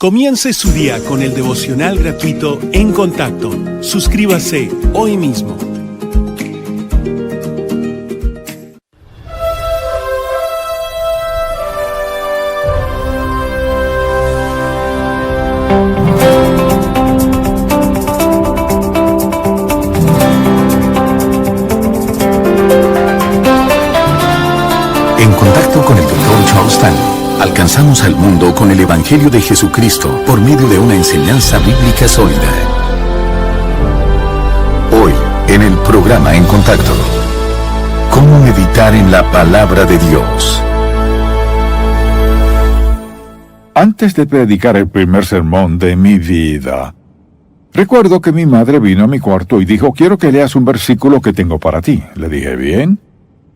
Comience su día con el devocional gratuito En Contacto. Suscríbase hoy mismo. En Contacto con el Dr. Charles Stanley. Alcanzamos al mundo con el Evangelio de Jesucristo por medio de una enseñanza bíblica sólida. Hoy, en el programa En Contacto, ¿cómo meditar en la palabra de Dios? Antes de predicar el primer sermón de mi vida, recuerdo que mi madre vino a mi cuarto y dijo: quiero que leas un versículo que tengo para ti. Le dije: bien.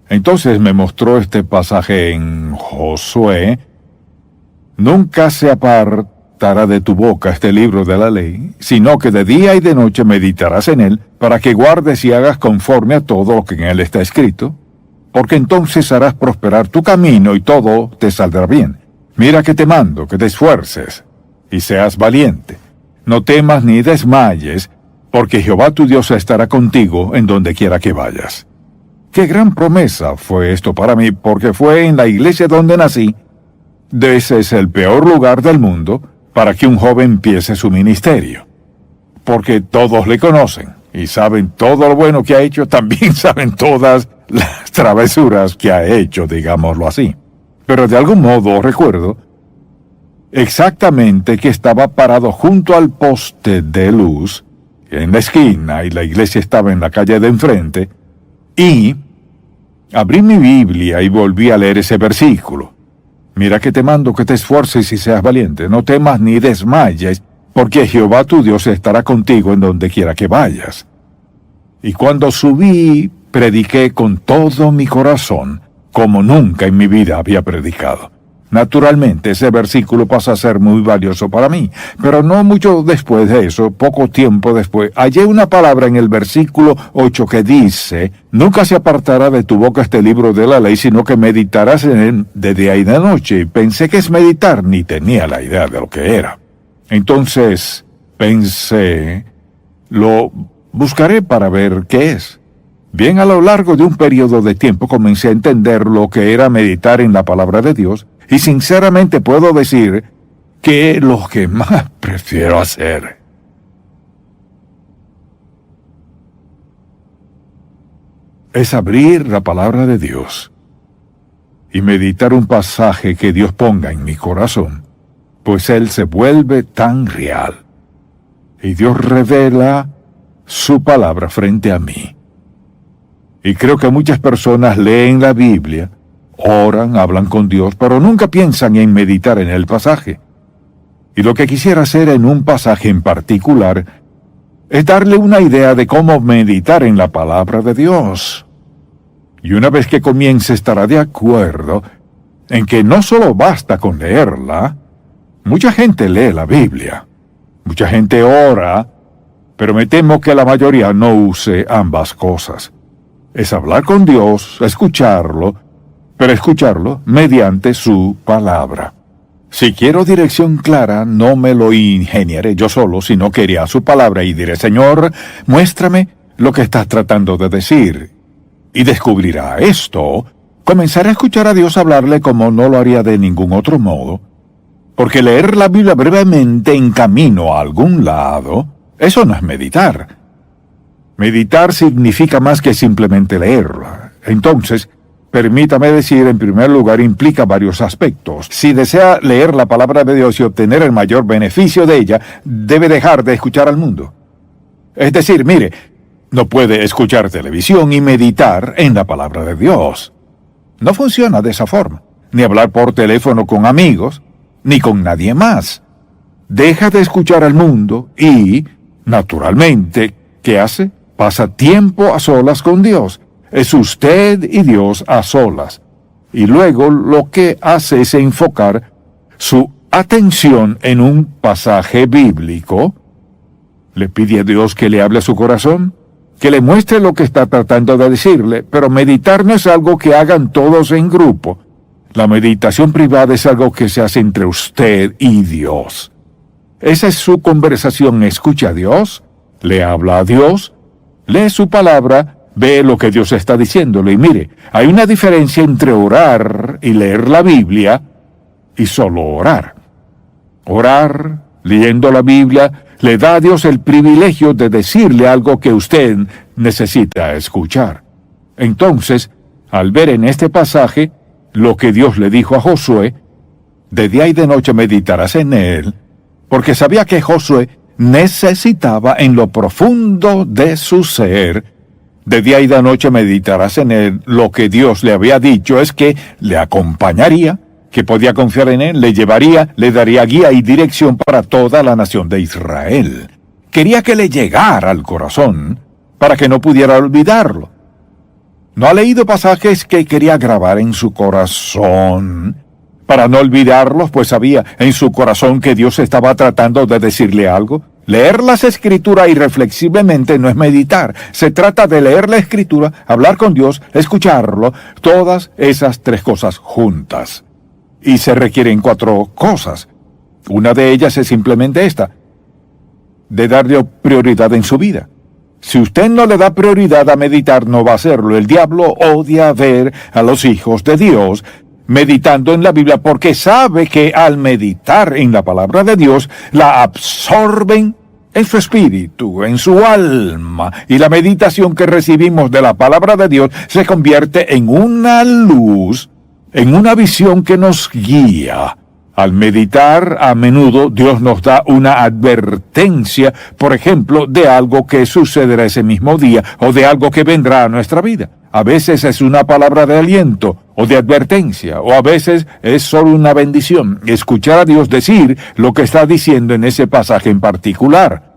Entonces me mostró este pasaje en Josué: nunca se apartará de tu boca este libro de la ley, sino que de día y de noche meditarás en él, para que guardes y hagas conforme a todo lo que en él está escrito, porque entonces harás prosperar tu camino y todo te saldrá bien. Mira que te mando, que te esfuerces y seas valiente. No temas ni desmayes, porque Jehová tu Dios estará contigo en donde quiera que vayas. Qué gran promesa fue esto para mí, porque fue en la iglesia donde nací. Ese es el peor lugar del mundo para que un joven empiece su ministerio, porque todos le conocen y saben todo lo bueno que ha hecho, también saben todas las travesuras que ha hecho, digámoslo así. Pero de algún modo recuerdo exactamente que estaba parado junto al poste de luz en la esquina y la iglesia estaba en la calle de enfrente, y abrí mi Biblia y volví a leer ese versículo. Mira que te mando, que te esfuerces y seas valiente. No temas ni desmayes, porque Jehová tu Dios estará contigo en donde quiera que vayas. Y cuando subí, prediqué con todo mi corazón, como nunca en mi vida había predicado. Naturalmente, ese versículo pasa a ser muy valioso para mí, pero no mucho después de eso, poco tiempo después, hallé una palabra en el versículo 8 que dice: nunca se apartará de tu boca este libro de la ley, sino que meditarás en él de día y de noche. Y pensé: ¿qué es meditar? Ni tenía la idea de lo que era. Entonces pensé: lo buscaré para ver qué es. Bien, a lo largo de un periodo de tiempo comencé a entender lo que era meditar en la palabra de Dios, y sinceramente puedo decir que es lo que más prefiero hacer. Es abrir la palabra de Dios y meditar un pasaje que Dios ponga en mi corazón, pues Él se vuelve tan real. Y Dios revela su palabra frente a mí. Y creo que muchas personas leen la Biblia, oran, hablan con Dios, pero nunca piensan en meditar en el pasaje. Y lo que quisiera hacer en un pasaje en particular es darle una idea de cómo meditar en la palabra de Dios. Y una vez que comience estará de acuerdo en que no solo basta con leerla. Mucha gente lee la Biblia, mucha gente ora, pero me temo que la mayoría no use ambas cosas. Es hablar con Dios, escucharlo, pero escucharlo mediante su palabra. Si quiero dirección clara, no me lo ingeniaré yo solo, sino que iré a su palabra y diré: Señor, muéstrame lo que estás tratando de decir. Y descubrirá esto, comenzaré a escuchar a Dios hablarle como no lo haría de ningún otro modo, porque leer la Biblia brevemente en camino a algún lado, eso no es meditar. Meditar significa más que simplemente leerla. Entonces, permítame decir, en primer lugar, implica varios aspectos. Si desea leer la palabra de Dios y obtener el mayor beneficio de ella, debe dejar de escuchar al mundo. Es decir, mire, no puede escuchar televisión y meditar en la palabra de Dios. No funciona de esa forma. Ni hablar por teléfono con amigos, ni con nadie más. Deja de escuchar al mundo y, naturalmente, ¿qué hace? Pasa tiempo a solas con Dios. Es usted y Dios a solas. Y luego lo que hace es enfocar su atención en un pasaje bíblico. Le pide a Dios que le hable a su corazón, que le muestre lo que está tratando de decirle, pero meditar no es algo que hagan todos en grupo. La meditación privada es algo que se hace entre usted y Dios. Esa es su conversación. Escucha a Dios, le habla a Dios, lee su palabra, ve lo que Dios está diciéndole. Y mire, hay una diferencia entre orar y leer la Biblia y solo orar. Orar, leyendo la Biblia, le da a Dios el privilegio de decirle algo que usted necesita escuchar. Entonces, al ver en este pasaje lo que Dios le dijo a Josué, de día y de noche meditarás en él, porque sabía que Josué necesitaba en lo profundo de su ser, de día y de noche meditarás en él. Lo que Dios le había dicho es que le acompañaría, que podía confiar en él, le llevaría, le daría guía y dirección para toda la nación de Israel. Quería que le llegara al corazón para que no pudiera olvidarlo. ¿No ha leído pasajes que quería grabar en su corazón para no olvidarlos, pues sabía en su corazón que Dios estaba tratando de decirle algo? Leer las Escrituras irreflexiblemente no es meditar. Se trata de leer la Escritura, hablar con Dios, escucharlo, todas esas tres cosas juntas. Y se requieren 4 cosas. Una de ellas es simplemente esta, de darle prioridad en su vida. Si usted no le da prioridad a meditar, no va a hacerlo. El diablo odia ver a los hijos de Dios meditando en la Biblia porque sabe que al meditar en la palabra de Dios, la absorben en su espíritu, en su alma, y la meditación que recibimos de la palabra de Dios se convierte en una luz, en una visión que nos guía. Al meditar, a menudo Dios nos da una advertencia, por ejemplo, de algo que sucederá ese mismo día o de algo que vendrá a nuestra vida. A veces es una palabra de aliento o de advertencia, o a veces es solo una bendición. Escuchar a Dios decir lo que está diciendo en ese pasaje en particular.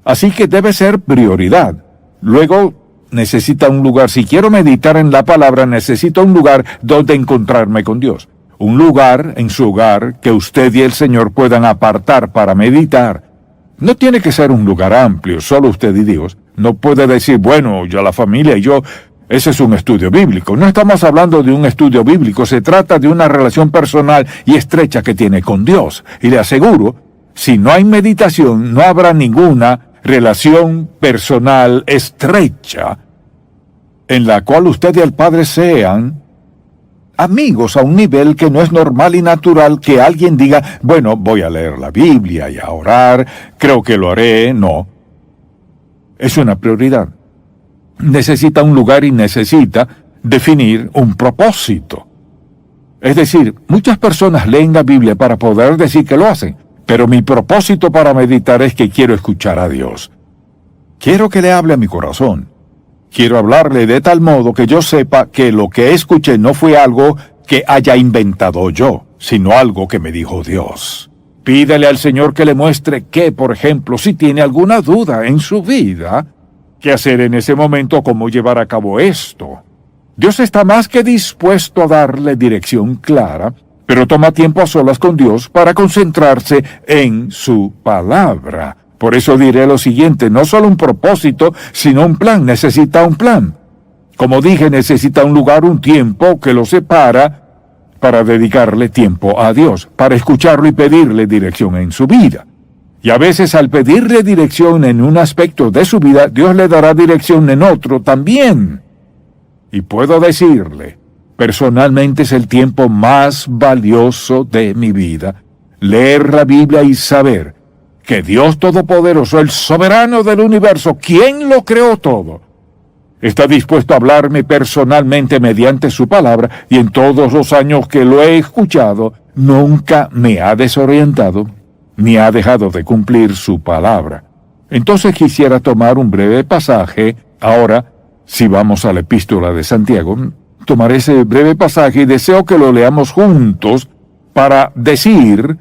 Así que debe ser prioridad. Luego, necesita un lugar. Si quiero meditar en la palabra, necesito un lugar donde encontrarme con Dios. Un lugar en su hogar que usted y el Señor puedan apartar para meditar. No tiene que ser un lugar amplio, solo usted y Dios. No puede decir, bueno, yo, la familia y yo, ese es un estudio bíblico. No estamos hablando de un estudio bíblico, se trata de una relación personal y estrecha que tiene con Dios. Y le aseguro, si no hay meditación, no habrá ninguna relación personal estrecha en la cual usted y el Padre sean amigos a un nivel que no es normal y natural que alguien diga, bueno, voy a leer la Biblia y a orar, creo que lo haré. No. Es una prioridad. Necesita un lugar y necesita definir un propósito. Es decir, muchas personas leen la Biblia para poder decir que lo hacen, pero mi propósito para meditar es que quiero escuchar a Dios. Quiero que le hable a mi corazón. Quiero hablarle de tal modo que yo sepa que lo que escuché no fue algo que haya inventado yo, sino algo que me dijo Dios. Pídele al Señor que le muestre que, por ejemplo, si tiene alguna duda en su vida, qué hacer en ese momento, cómo llevar a cabo esto. Dios está más que dispuesto a darle dirección clara, pero toma tiempo a solas con Dios para concentrarse en su palabra. Por eso diré lo siguiente, no solo un propósito, sino un plan. Necesita un plan. Como dije, necesita un lugar, un tiempo que lo separa para dedicarle tiempo a Dios, para escucharlo y pedirle dirección en su vida. Y a veces al pedirle dirección en un aspecto de su vida, Dios le dará dirección en otro también. Y puedo decirle, personalmente es el tiempo más valioso de mi vida, leer la Biblia y saber que Dios Todopoderoso, el soberano del universo, quien lo creó todo, está dispuesto a hablarme personalmente mediante su palabra, y en todos los años que lo he escuchado, nunca me ha desorientado, ni ha dejado de cumplir su palabra. Entonces quisiera tomar un breve pasaje. Ahora, si vamos a la epístola de Santiago, tomaré ese breve pasaje y deseo que lo leamos juntos para decir,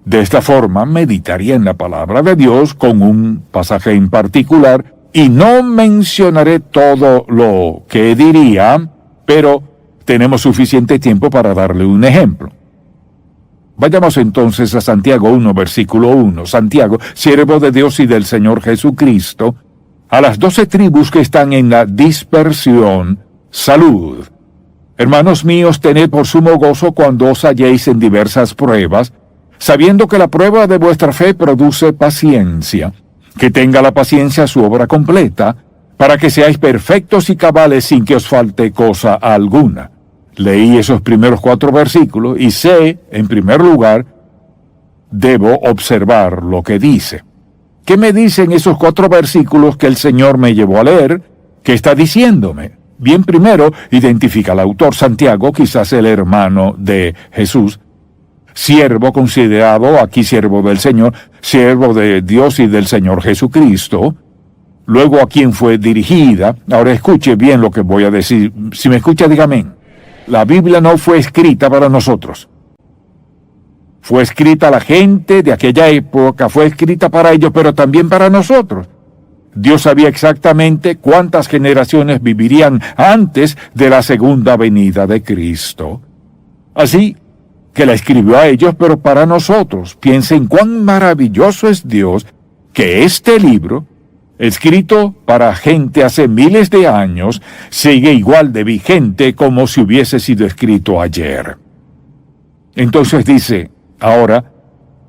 de esta forma, meditaría en la palabra de Dios con un pasaje en particular, y no mencionaré todo lo que diría, pero tenemos suficiente tiempo para darle un ejemplo. Vayamos entonces a Santiago 1, versículo 1. Santiago, siervo de Dios y del Señor Jesucristo, a las 12 tribus que están en la dispersión, salud. Hermanos míos, tened por sumo gozo cuando os halléis en diversas pruebas, sabiendo que la prueba de vuestra fe produce paciencia, que tenga la paciencia su obra completa, para que seáis perfectos y cabales sin que os falte cosa alguna. Leí esos primeros 4 versículos y sé, en primer lugar, debo observar lo que dice. ¿Qué me dicen esos 4 versículos que el Señor me llevó a leer? ¿Qué está diciéndome? Bien, primero, identifica al autor Santiago, quizás el hermano de Jesús, siervo considerado, aquí siervo del Señor, siervo de Dios y del Señor Jesucristo. Luego a quién fue dirigida. Ahora escuche bien lo que voy a decir. Si me escucha, diga amén. La Biblia no fue escrita para nosotros. Fue escrita a la gente de aquella época, fue escrita para ellos, pero también para nosotros. Dios sabía exactamente cuántas generaciones vivirían antes de la segunda venida de Cristo. Así que la escribió a ellos, pero para nosotros. Piensen cuán maravilloso es Dios que este libro, escrito para gente hace miles de años, sigue igual de vigente como si hubiese sido escrito ayer. Entonces dice, ahora,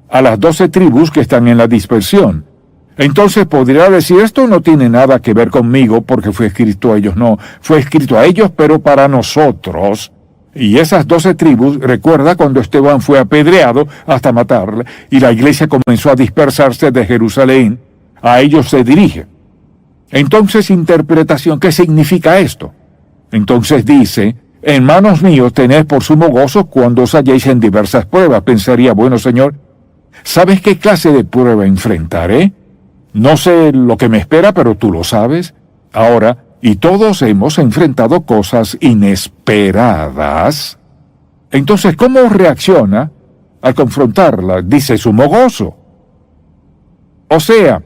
a las 12 tribus que están en la dispersión. Entonces podría decir, esto no tiene nada que ver conmigo porque fue escrito a ellos. No, fue escrito a ellos, pero para nosotros. Y esas 12 tribus, recuerda cuando Esteban fue apedreado hasta matarle, y la iglesia comenzó a dispersarse de Jerusalén, a ellos se dirige. Entonces, interpretación, ¿qué significa esto? Entonces dice, hermanos míos, tened por sumo gozo cuando os halléis en diversas pruebas. Pensaría, bueno, Señor, ¿sabes qué clase de prueba enfrentaré? No sé lo que me espera, pero tú lo sabes. Ahora, y todos hemos enfrentado cosas inesperadas. Entonces, ¿cómo reacciona al confrontarla? Dice sumo gozo. O sea,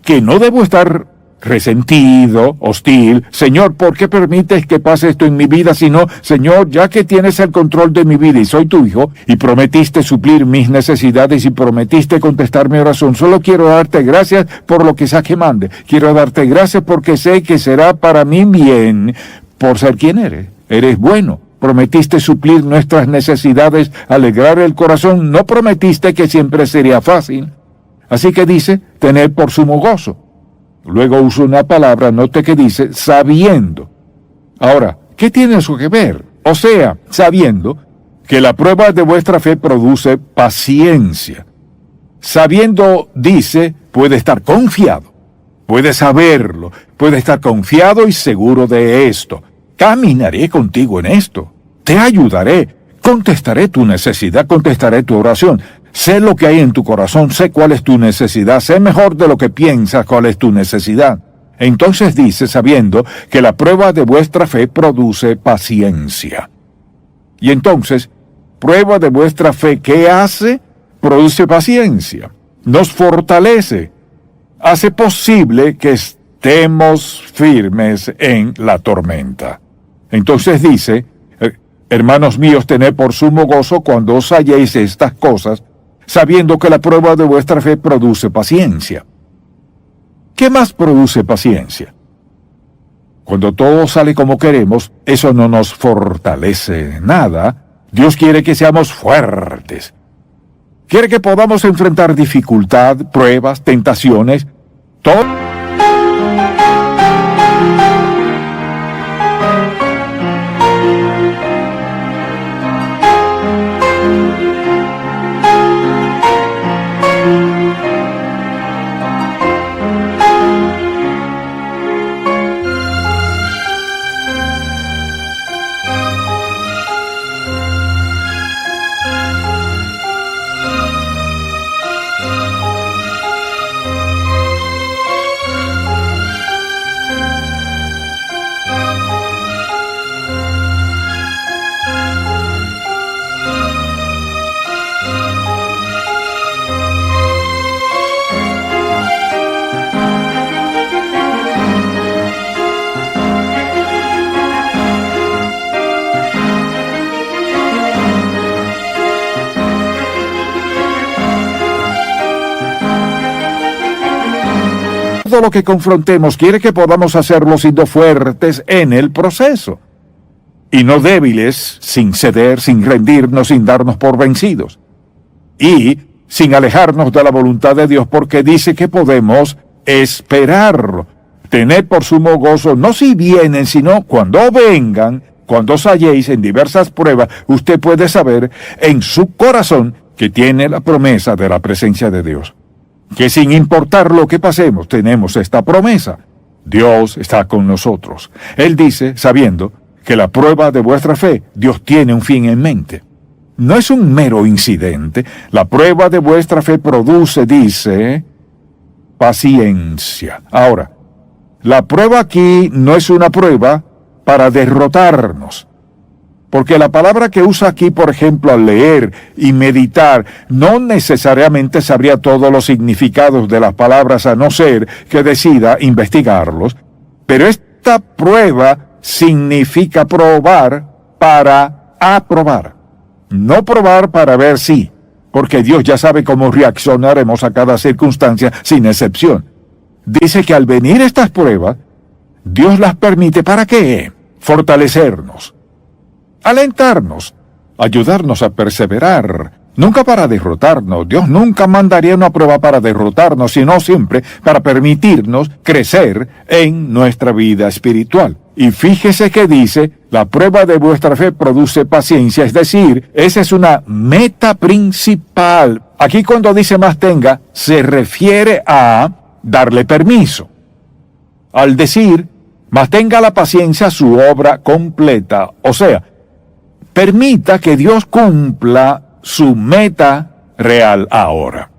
que no debo estar resentido, hostil. Señor, ¿por qué permites que pase esto en mi vida? Sino, Señor, ya que tienes el control de mi vida y soy tu hijo, y prometiste suplir mis necesidades y prometiste contestar mi oración, solo quiero darte gracias por lo que sea que mande. Quiero darte gracias porque sé que será para mi bien, por ser quien eres. Eres bueno. Prometiste suplir nuestras necesidades, alegrar el corazón. No prometiste que siempre sería fácil. Así que dice, tener por sumo gozo. Luego usa una palabra, note que dice, sabiendo. Ahora, ¿qué tiene eso que ver? O sea, sabiendo que la prueba de vuestra fe produce paciencia. Sabiendo, dice, puede estar confiado, puede saberlo, puede estar confiado y seguro de esto. Caminaré contigo en esto, te ayudaré, contestaré tu necesidad, contestaré tu oración. Sé lo que hay en tu corazón, sé cuál es tu necesidad, sé mejor de lo que piensas cuál es tu necesidad. Entonces dice, sabiendo que la prueba de vuestra fe produce paciencia. Y entonces, prueba de vuestra fe, ¿qué hace? Produce paciencia, nos fortalece, hace posible que estemos firmes en la tormenta. Entonces dice, hermanos míos, tened por sumo gozo cuando os halléis estas cosas, sabiendo que la prueba de vuestra fe produce paciencia. ¿Qué más produce paciencia? Cuando todo sale como queremos, eso no nos fortalece nada. Dios quiere que seamos fuertes. Quiere que podamos enfrentar dificultad, pruebas, tentaciones, todo. Todo lo que confrontemos quiere que podamos hacerlo siendo fuertes en el proceso y no débiles, sin ceder, sin rendirnos, sin darnos por vencidos. y sin alejarnos de la voluntad de Dios, porque dice que podemos esperarlo. Tened por sumo gozo, no si vienen, sino cuando vengan, cuando os halléis en diversas pruebas, usted puede saber en su corazón que tiene la promesa de la presencia de Dios. Que sin importar lo que pasemos, tenemos esta promesa. Dios está con nosotros. Él dice, sabiendo que la prueba de vuestra fe, Dios tiene un fin en mente. No es un mero incidente. La prueba de vuestra fe produce, dice, paciencia. Ahora, la prueba aquí no es una prueba para derrotarnos. Porque la palabra que usa aquí, por ejemplo, al leer y meditar, no necesariamente sabría todos los significados de las palabras a no ser que decida investigarlos. Pero esta prueba significa probar para aprobar. No probar para ver si, porque Dios ya sabe cómo reaccionaremos a cada circunstancia sin excepción. Dice que al venir estas pruebas, Dios las permite ¿para qué? Fortalecernos, alentarnos, ayudarnos a perseverar, nunca para derrotarnos. Dios nunca mandaría una prueba para derrotarnos, sino siempre para permitirnos crecer en nuestra vida espiritual. Y fíjese que dice, la prueba de vuestra fe produce paciencia, es decir, esa es una meta principal. Aquí cuando dice más tenga, se refiere a darle permiso. Al decir, más tenga la paciencia su obra completa, o sea, permita que Dios cumpla su meta real ahora.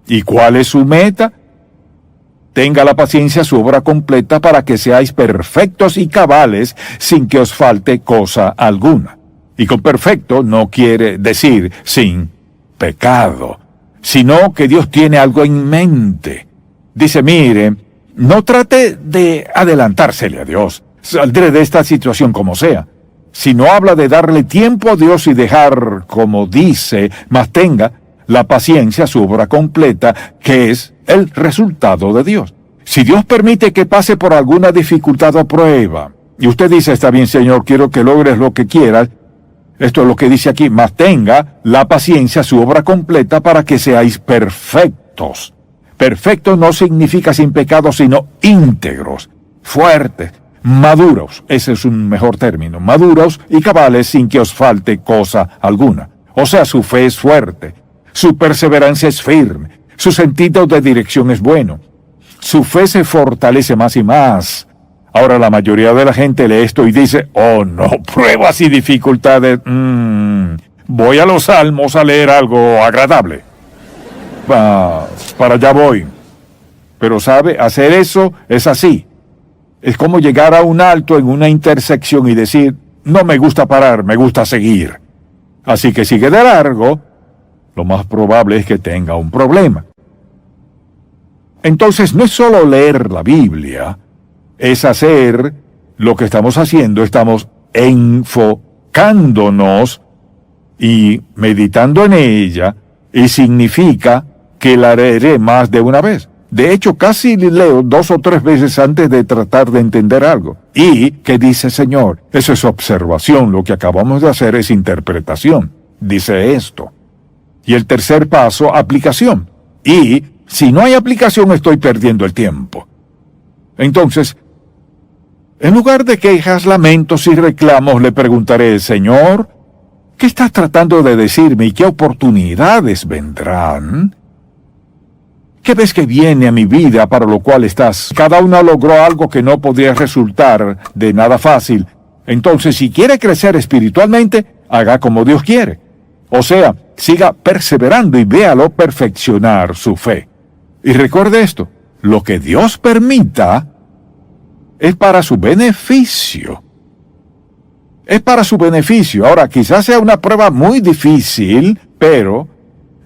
¿Y cuál es su meta? Tenga la paciencia su obra completa para que seáis perfectos y cabales sin que os falte cosa alguna. Y con perfecto no quiere decir sin pecado, sino que Dios tiene algo en mente. Dice, mire, no trate de adelantársele a Dios. Saldré de esta situación como sea. Si no habla de darle tiempo a Dios y dejar, como dice, mas tenga la paciencia su obra completa, que es el resultado de Dios. Si Dios permite que pase por alguna dificultad o prueba, y usted dice, está bien, Señor, quiero que logres lo que quieras, esto es lo que dice aquí, mas tenga la paciencia su obra completa para que seáis perfectos. Perfectos no significa sin pecado, sino íntegros, fuertes, maduros, ese es un mejor término, maduros y cabales sin que os falte cosa alguna. O sea, su fe es fuerte, su perseverancia es firme, su sentido de dirección es bueno, su fe se fortalece más y más. Ahora la mayoría de la gente lee esto y dice, oh no, pruebas y dificultades, voy a los Salmos a leer algo agradable. Para allá voy. Pero sabe, hacer eso es así. Es como llegar a un alto en una intersección y decir, no me gusta parar, me gusta seguir. Así que sigue de largo, lo más probable es que tenga un problema. Entonces no es solo leer la Biblia, es hacer lo que estamos haciendo, estamos enfocándonos y meditando en ella, y significa que la leeré más de una vez. De hecho, casi leo 2 o 3 veces antes de tratar de entender algo. ¿Y qué dice Señor? Eso es observación, lo que acabamos de hacer es interpretación. Dice esto. Y el tercer paso, aplicación. Y si no hay aplicación, estoy perdiendo el tiempo. Entonces, en lugar de quejas, lamentos y reclamos, le preguntaré, Señor, ¿qué estás tratando de decirme y qué oportunidades vendrán? ¿Qué ves que viene a mi vida para lo cual estás? Cada uno logró algo que no podría resultar de nada fácil. Entonces, si quiere crecer espiritualmente, haga como Dios quiere. O sea, siga perseverando y véalo perfeccionar su fe. Y recuerde esto, lo que Dios permita es para su beneficio. Es para su beneficio. Ahora, quizás sea una prueba muy difícil, pero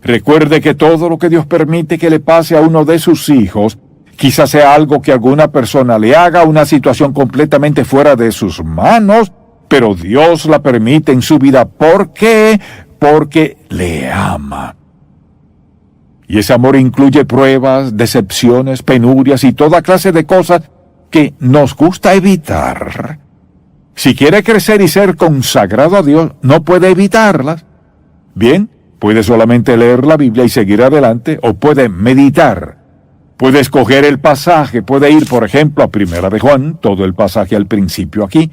recuerde que todo lo que Dios permite que le pase a uno de sus hijos, quizás sea algo que alguna persona le haga, una situación completamente fuera de sus manos, pero Dios la permite en su vida. ¿Por qué? Porque le ama. Y ese amor incluye pruebas, decepciones, penurias y toda clase de cosas que nos gusta evitar. Si quiere crecer y ser consagrado a Dios, no puede evitarlas. Bien, Puede solamente leer la Biblia y seguir adelante, o puede meditar. Puede escoger el pasaje, puede ir, por ejemplo, a Primera de Juan, todo el pasaje al principio aquí,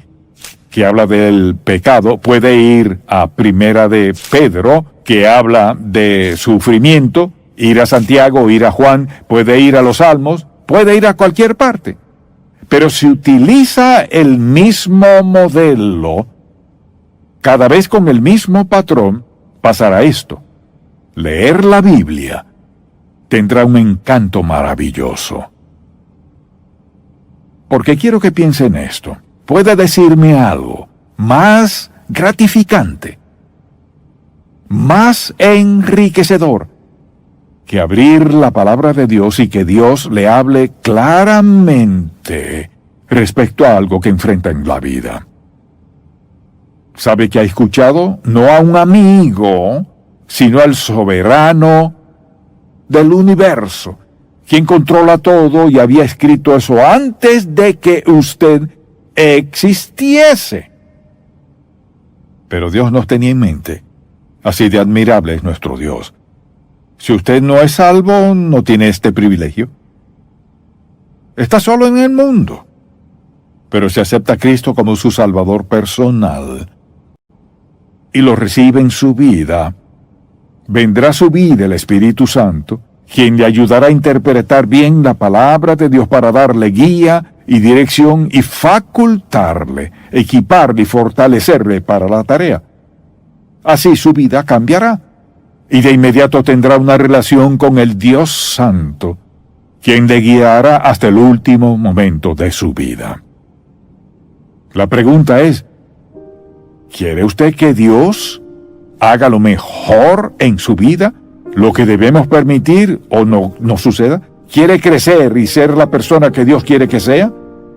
que habla del pecado. Puede ir a Primera de Pedro, que habla de sufrimiento, ir a Santiago, ir a Juan, puede ir a los Salmos, puede ir a cualquier parte. Pero si utiliza el mismo modelo, cada vez con el mismo patrón, pasará esto. Leer la Biblia tendrá un encanto maravilloso. Porque quiero que piense en esto. ¿Puede decirme algo más gratificante, más enriquecedor, que abrir la palabra de Dios y que Dios le hable claramente respecto a algo que enfrenta en la vida? ¿Sabe que ha escuchado? No a un amigo, sino al soberano del universo, quien controla todo y había escrito eso antes de que usted existiese. Pero Dios nos tenía en mente. Así de admirable es nuestro Dios. Si usted no es salvo, no tiene este privilegio. Está solo en el mundo. Pero si acepta a Cristo como su Salvador personal y lo recibe en su vida, vendrá a su vida el Espíritu Santo, quien le ayudará a interpretar bien la palabra de Dios para darle guía y dirección y facultarle, equiparle y fortalecerle para la tarea. Así su vida cambiará y de inmediato tendrá una relación con el Dios Santo, quien le guiará hasta el último momento de su vida. La pregunta es, ¿quiere usted que Dios haga lo mejor en su vida? ¿Lo que debemos permitir o no suceda? ¿Quiere crecer y ser la persona que Dios quiere que sea?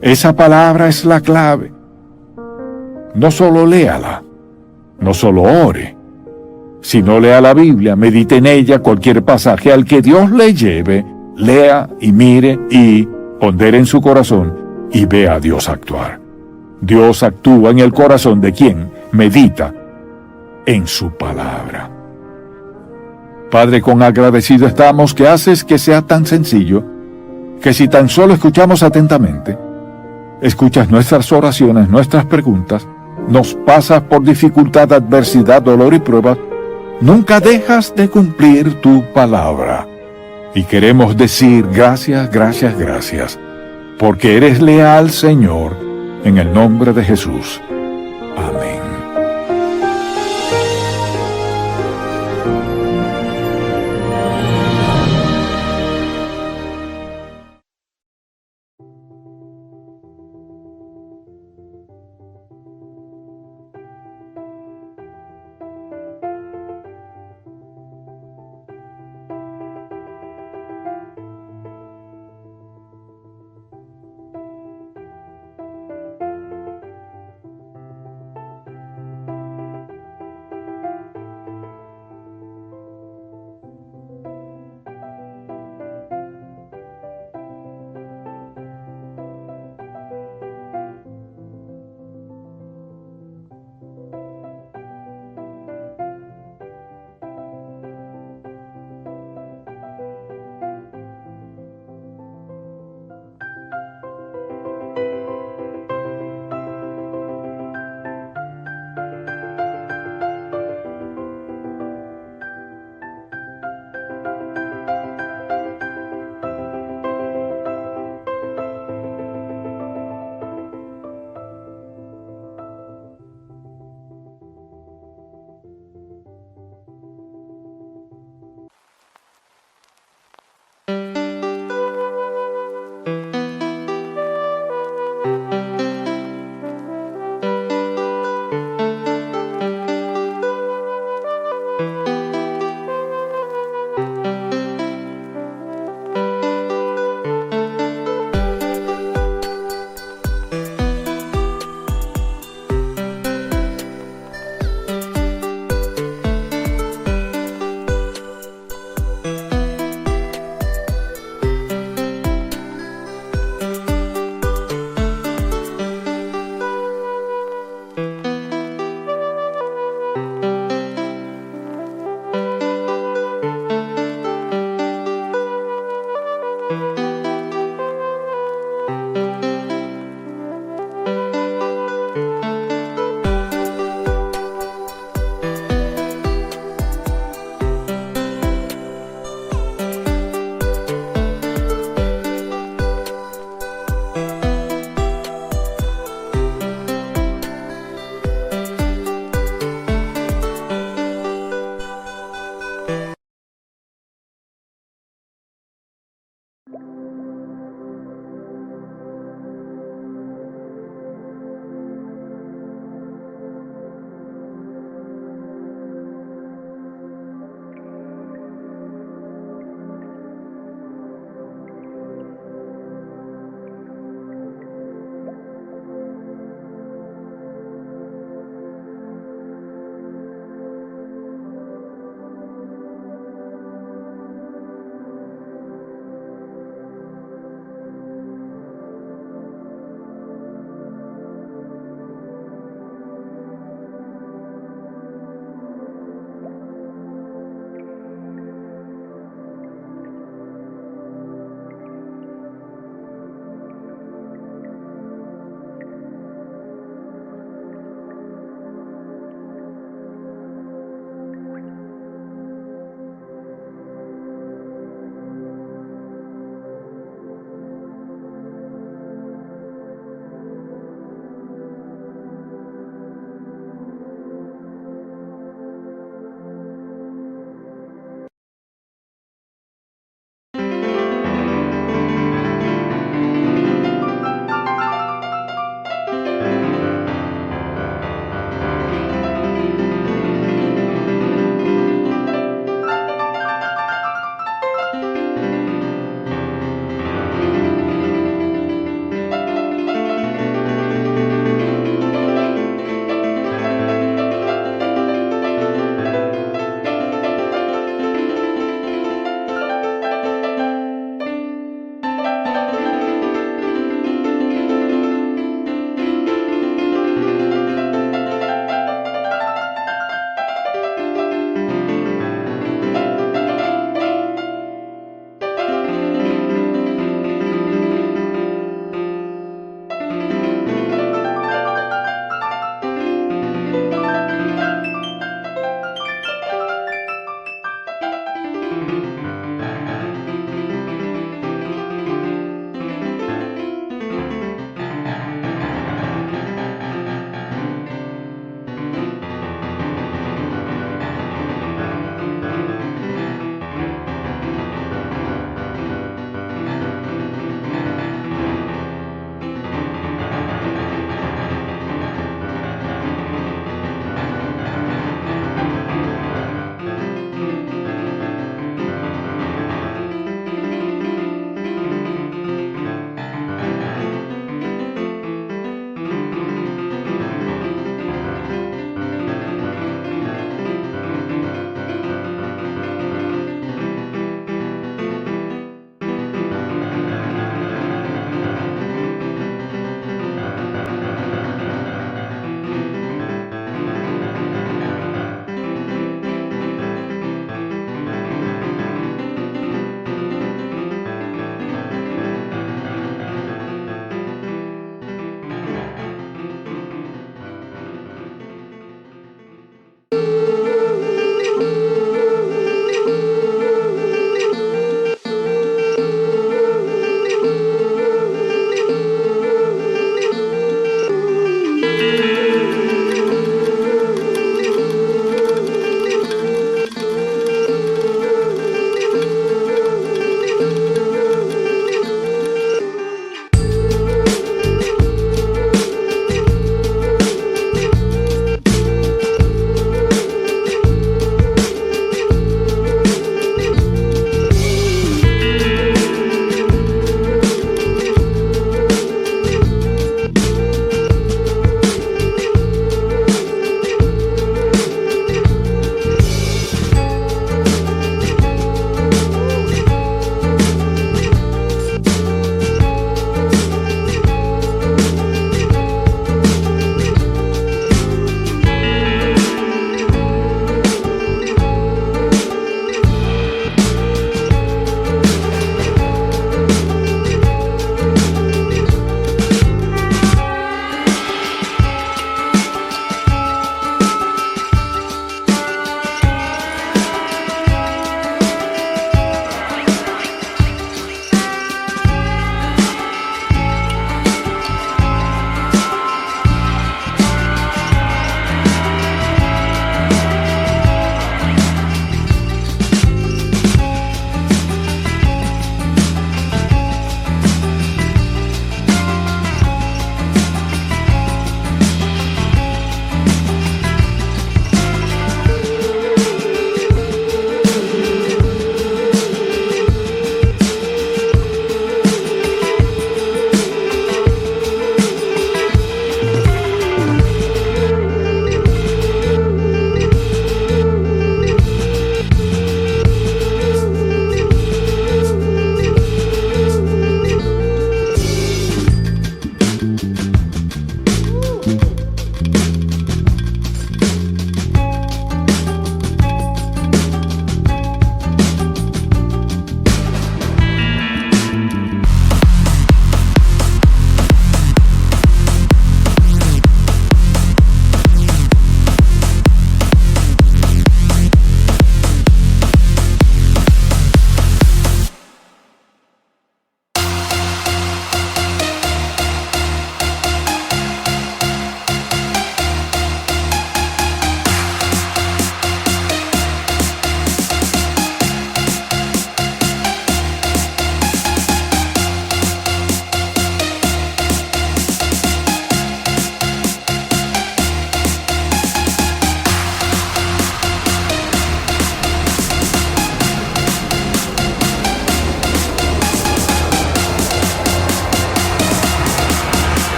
Esa palabra es la clave. No solo léala, no solo ore, sino lea la Biblia, medite en ella, cualquier pasaje al que Dios le lleve, lea y mire y pondere en su corazón y vea a Dios actuar. Dios actúa en el corazón de quien medita en su palabra. Padre, con agradecido estamos que haces que sea tan sencillo, que si tan solo escuchamos atentamente, escuchas nuestras oraciones, nuestras preguntas, nos pasas por dificultad, adversidad, dolor y pruebas, nunca dejas de cumplir tu palabra. Y queremos decir gracias, gracias, gracias, porque eres leal, Señor, en el nombre de Jesús. Amén.